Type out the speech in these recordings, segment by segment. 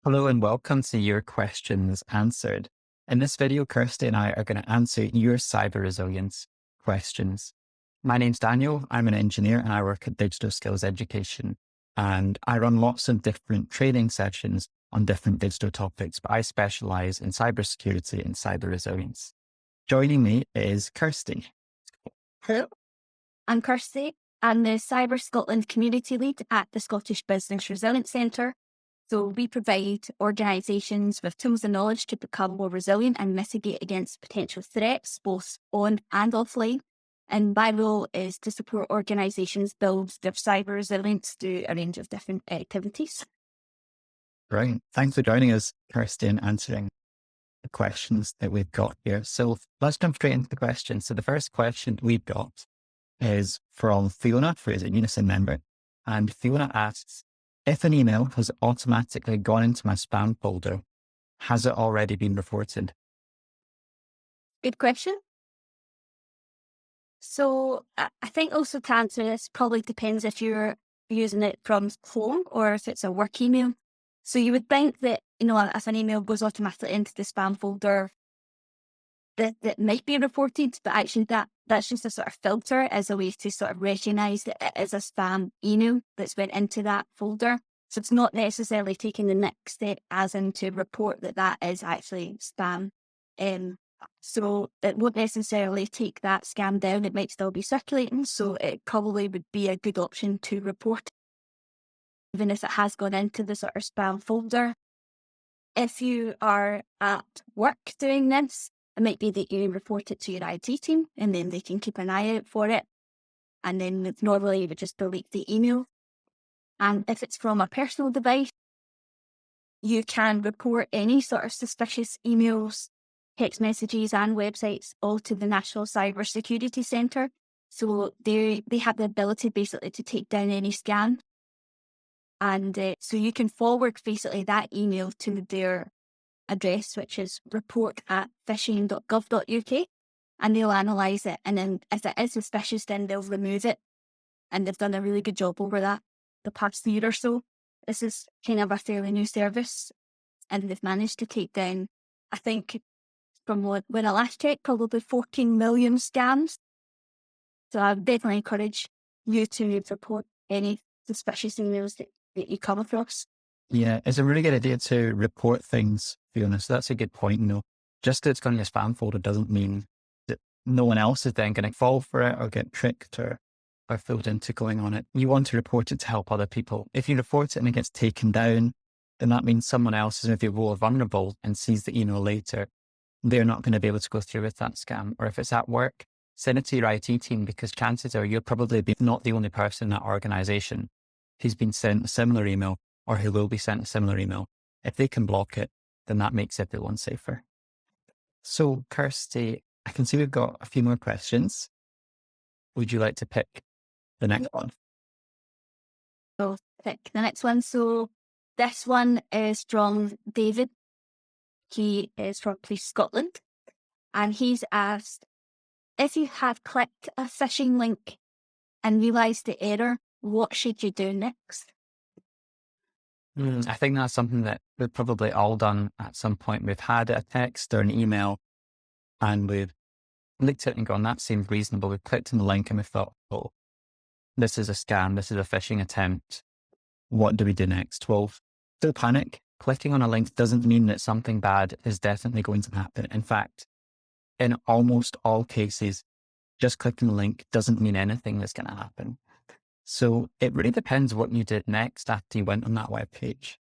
Hello and welcome to Your Questions Answered. In this video, Kirstie and I are going to answer your cyber resilience questions. My name's Daniel. I'm an engineer and I work at Digital Skills Education. And I run lots of different training sessions on different digital topics, but I specialize in cybersecurity and cyber resilience. Joining me is Kirstie. Hello, I'm Kirstie. I'm the CyberScotland community lead at the Scottish Business Resilience Centre. So we provide organisations with tools and knowledge to become more resilient and mitigate against potential threats, both on and offline. And my role is to support organisations build their cyber resilience through a range of different activities. Great. Thanks for joining us, Kirstie, and answering the questions that we've got here. So let's jump straight into the questions. So the first question we've got is from Fiona, who is a Unison member. And Fiona asks, if an email has automatically gone into my spam folder, has it already been reported? Good question. So I think also to answer this probably depends if you're using it from home or if it's a work email. So you would think that, if an email goes automatically into the spam folder, that might be reported, but actually that's just a sort of filter as a way to sort of recognise that it is a spam email that's went into that folder. So it's not necessarily taking the next step as in to report that is actually spam. So it won't necessarily take that scam down. It might still be circulating. So it probably would be a good option to report, even if it has gone into the sort of spam folder. If you are at work doing this, it might be that you report it to your IT team and then they can keep an eye out for it. And then normally you would just delete the email. And if it's from a personal device, you can report any sort of suspicious emails, text messages and websites all to the National Cyber Security Centre. So they have the ability basically to take down any scam. And so you can forward basically that email to their address, which is report@phishing.gov.uk, and they'll analyse it. And then if it is suspicious, then they'll remove it. And they've done a really good job over that the past year or so. This is kind of a fairly new service, and they've managed to take down, I think, from when I last checked, probably 14 million scams. So I would definitely encourage you to report any suspicious emails that you come across. Yeah, it's a really good idea to report things, Fiona. So that's a good point. Just that it's going to your spam folder doesn't mean that no one else is then going to fall for it or get tricked or fooled into going on it. You want to report it to help other people. If you report it and it gets taken down, then that means someone else is maybe more vulnerable and sees the email later. They're not going to be able to go through with that scam. Or if it's at work, send it to your IT team, because chances are you'll probably be not the only person in that organization who's been sent a similar email or who will be sent a similar email. If they can block it, then that makes everyone safer. So, Kirstie, I can see we've got a few more questions. Would you like to pick the next one? So pick the next one. So this one is from David. He is from Police Scotland, and he's asked, if you have clicked a phishing link and realised the error, what should you do next? I think that's something that we've probably all done at some point. We've had a text or an email and we've looked at it and gone, that seems reasonable. We've clicked on the link and we thought, oh, this is a scam. This is a phishing attempt. What do we do next? Well, don't panic. Clicking on a link doesn't mean that something bad is definitely going to happen. In fact, in almost all cases, just clicking the link doesn't mean anything is going to happen. So it really depends what you did next after you went on that web page.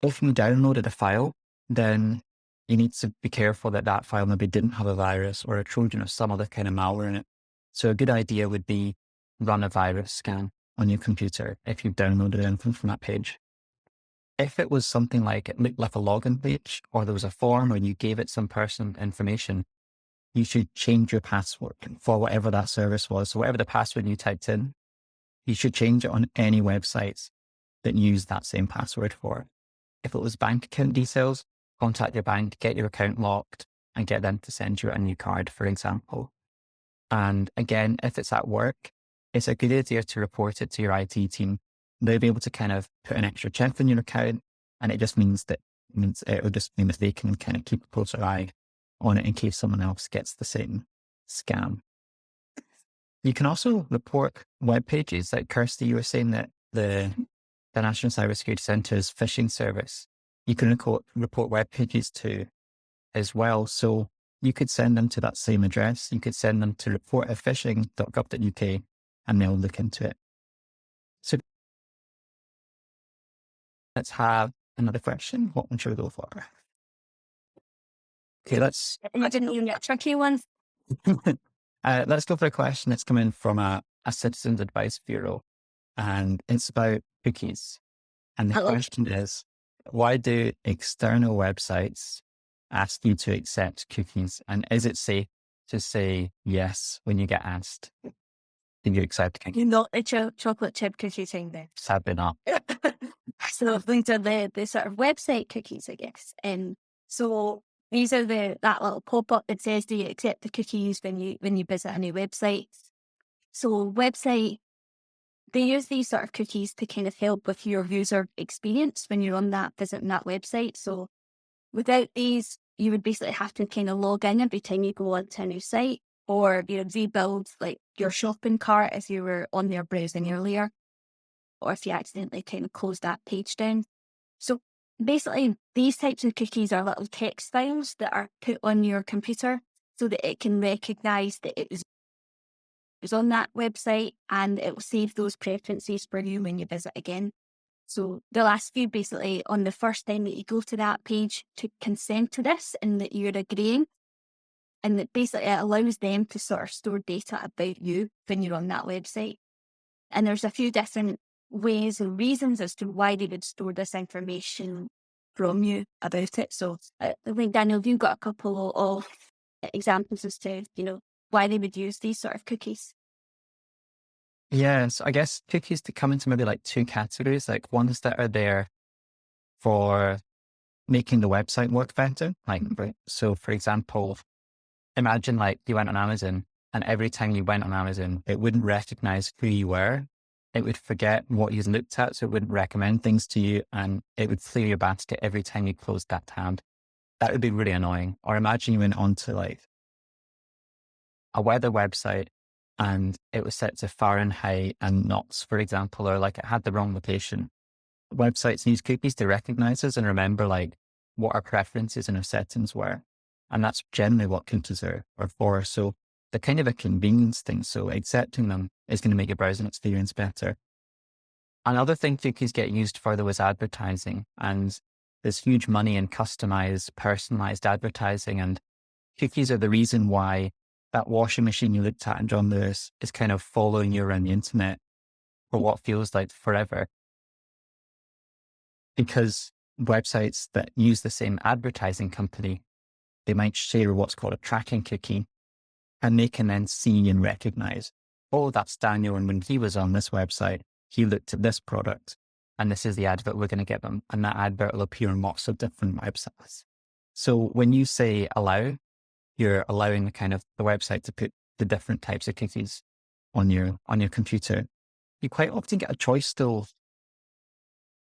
If you downloaded a file, then you need to be careful that that file maybe didn't have a virus or a Trojan or some other kind of malware in it. So a good idea would be run a virus scan on your computer if you've downloaded anything from that page. If it was something like it looked like a login page or there was a form or you gave it some personal information, you should change your password for whatever that service was. So whatever the password you typed in, you should change it on any websites that use that same password for it. If it was bank account details, contact your bank, get your account locked and get them to send you a new card, for example. And again, if it's at work, it's a good idea to report it to your IT team. They'll be able to kind of put an extra check on your account And it just means it'll just mean that they can kind of keep a closer eye on it in case someone else gets the same scam. You can also report web pages. Like Kirstie, you were saying that the National Cybersecurity Centre's phishing service, you can report web pages to as well. So you could send them to that same address. You could send them to report@phishing.gov.uk and they'll look into it. So let's have another question. What one should we go for? Okay, I didn't even get tricky ones. let's go for a question that's come in from a Citizens Advice Bureau, and it's about cookies. And the question is, why do external websites ask you to accept cookies? And is it safe to say yes when you get asked? Do you accept cookies? You're not a chocolate chip cookie thing then. Sadly not. So these are the sort of website cookies, I guess. So these are that little pop-up that says, do you accept the cookies when you visit a new website? So they use these sort of cookies to kind of help with your user experience when you're on visiting that website. So without these, you would basically have to kind of log in every time you go onto a new site, or rebuild like your shopping cart if you were on there browsing earlier, or if you accidentally kind of closed that page down. So basically, these types of cookies are little text files that are put on your computer so that it can recognize that it was on that website, and it will save those preferences for you when you visit again. So they'll ask you basically on the first time that you go to that page to consent to this and that you're agreeing. And that basically it allows them to sort of store data about you when you're on that website. And there's a few different ways and reasons as to why they would store this information from you about it. So I think, Daniel, have you got a couple of examples as to, why they would use these sort of cookies? Yes, I guess cookies to come into maybe like two categories, like ones that are there for making the website work better. So for example, imagine like you went on Amazon and every time you went on Amazon, it wouldn't recognize who you were. It would forget what you looked at. So it wouldn't recommend things to you and it would clear your basket every time you closed that tab. That would be really annoying. Or imagine you went onto like a weather website and it was set to Fahrenheit and knots, for example, or like it had the wrong location. Websites use cookies to recognize us and remember like what our preferences and our settings were. And that's generally what cookies are for. So they're kind of a convenience thing. So accepting them is going to make your browsing experience better. Another thing cookies get used for though is advertising. And there's huge money in customized, personalized advertising. And cookies are the reason why that washing machine you looked at in John Lewis is kind of following you around the internet for what feels like forever. Because websites that use the same advertising company, they might share what's called a tracking cookie, and they can then see and recognize, oh, that's Daniel. And when he was on this website, he looked at this product and this is the advert we're going to give them. And that advert will appear on lots of different websites. So when you say allow, you're allowing the website to put the different types of cookies on your computer. You quite often get a choice still.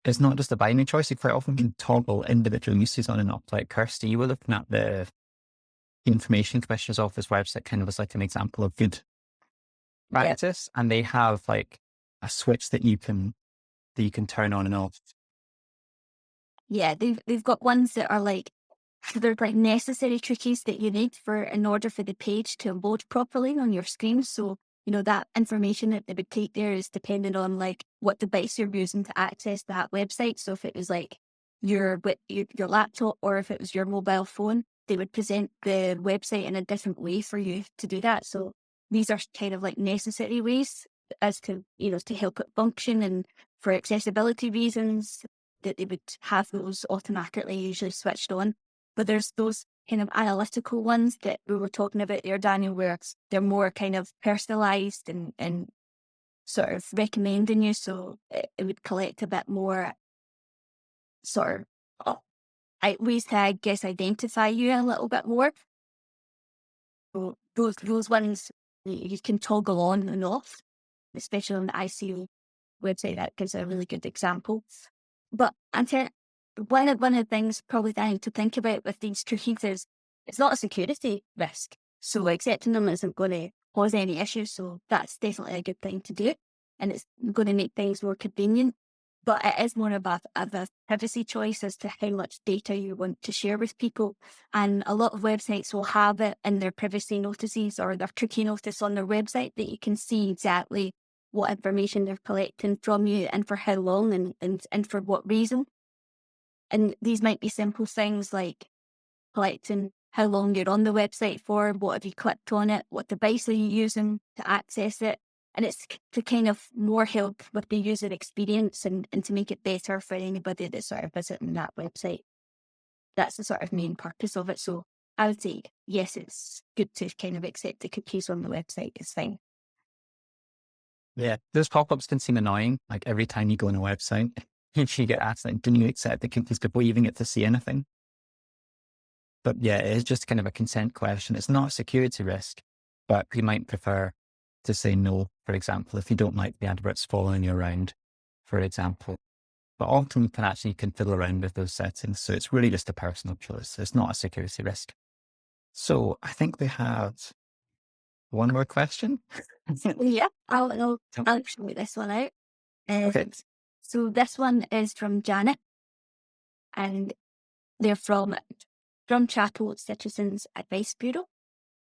It's not just a binary choice. You quite often can toggle individual uses on and off. Like Kirstie, you were looking at the Information Commissioner's Office website kind of as like an example of good practice. Yep. And they have like a switch that you can turn on and off. Yeah, they've got ones that are like, they're like necessary cookies that you need in order for the page to load properly on your screen. So, that information that they would take there is dependent on like what device you're using to access that website. So if it was like your laptop or if it was your mobile phone, they would present the website in a different way for you to do that. So these are kind of like necessary ways as to, to help it function, and for accessibility reasons that they would have those automatically usually switched on. But there's those kind of analytical ones that we were talking about there, Daniel, where they're more kind of personalized and sort of recommending you. So it would collect a bit more sort of ways to, I guess, identify you a little bit more. So those ones you can toggle on and off, especially on the ICO website. That gives a really good example. But one of the things probably that I need to think about with these cookies is it's not a security risk. So accepting them isn't going to cause any issues. So that's definitely a good thing to do. And it's going to make things more convenient. But it is more of a privacy choice as to how much data you want to share with people. And a lot of websites will have it in their privacy notices or their cookie notice on their website that you can see exactly what information they're collecting from you and for how long and for what reason. And these might be simple things like collecting how long you're on the website for, what have you clicked on it, what device are you using to access it. And it's to kind of more help with the user experience and to make it better for anybody that's sort of visiting that website. That's the sort of main purpose of it. So I would say, yes, it's good to kind of accept the cookies on the website. It's fine. Yeah, those pop-ups can seem annoying. Like every time you go on a website, if you get asked, like, do you accept the cookies before you even get to see anything? But yeah, it is just kind of a consent question. It's not a security risk, but you might prefer to say no, for example, if you don't like the adverts following you around, for example. But often you can fiddle around with those settings. So it's really just a personal choice. It's not a security risk. So I think we have one more question. Yeah, I'll Oh, show this one out. okay. So this one is from Janet, and they're from Chapel Citizens Advice Bureau.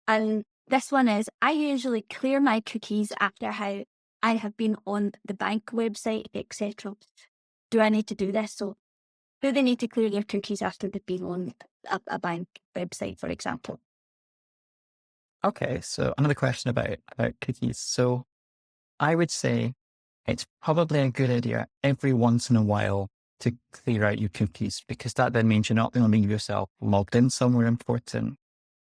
And this one is, I usually clear my cookies after how I have been on the bank website, etc. Do I need to do this? So do they need to clear their cookies after they've been on a bank website, for example? Okay. So another question about cookies. So I would say it's probably a good idea every once in a while to clear out your cookies, because that then means you're not going to leave yourself logged in somewhere important.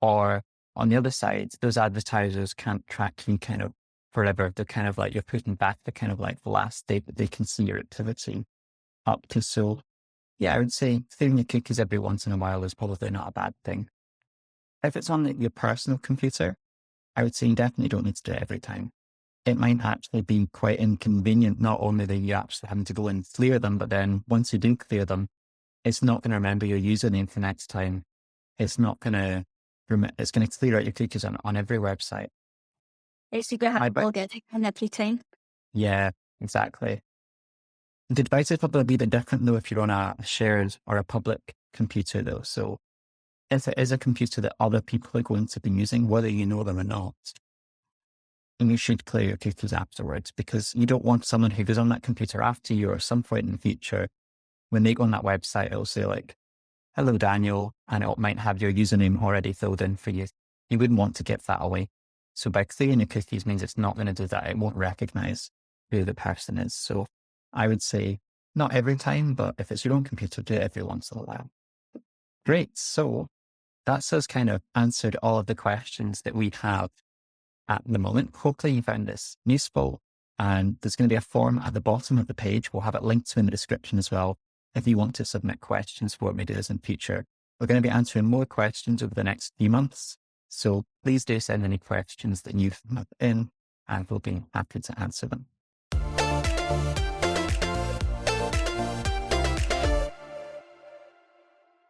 Or on the other side, those advertisers can't track you kind of forever. They're kind of like, you're putting back the kind of like the last day that they can see your activity up to. So yeah, I would say clearing your cookies every once in a while is probably not a bad thing. If it's on your personal computer, I would say you definitely don't need to do it every time. It might actually be quite inconvenient, not only that you actually having to go and clear them, but then once you do clear them, it's not going to remember your username for next time. It's not going to, it's going to clear out your cookies on every website. It's you have I to bet. log in every time. Yeah, exactly. The device is probably a bit different though if you're on a shared or a public computer though. So if it is a computer that other people are going to be using, whether you know them or not, and you should clear your cookies afterwards, because you don't want someone who goes on that computer after you or some point in the future, when they go on that website, it'll say like, hello, Daniel, and it might have your username already filled in for you. You wouldn't want to give that away. So by clearing your cookies means it's not going to do that. It won't recognize who the person is. So I would say not every time, but if it's your own computer, do it every once in a while. Great. So that's us kind of answered all of the questions that we have at the moment. Hopefully you found this useful, and there's going to be a form at the bottom of the page. We'll have it linked to in the description as well if you want to submit questions for what we do this in future. We're going to be answering more questions over the next few months. So please do send any questions that you've in, and we'll be happy to answer them.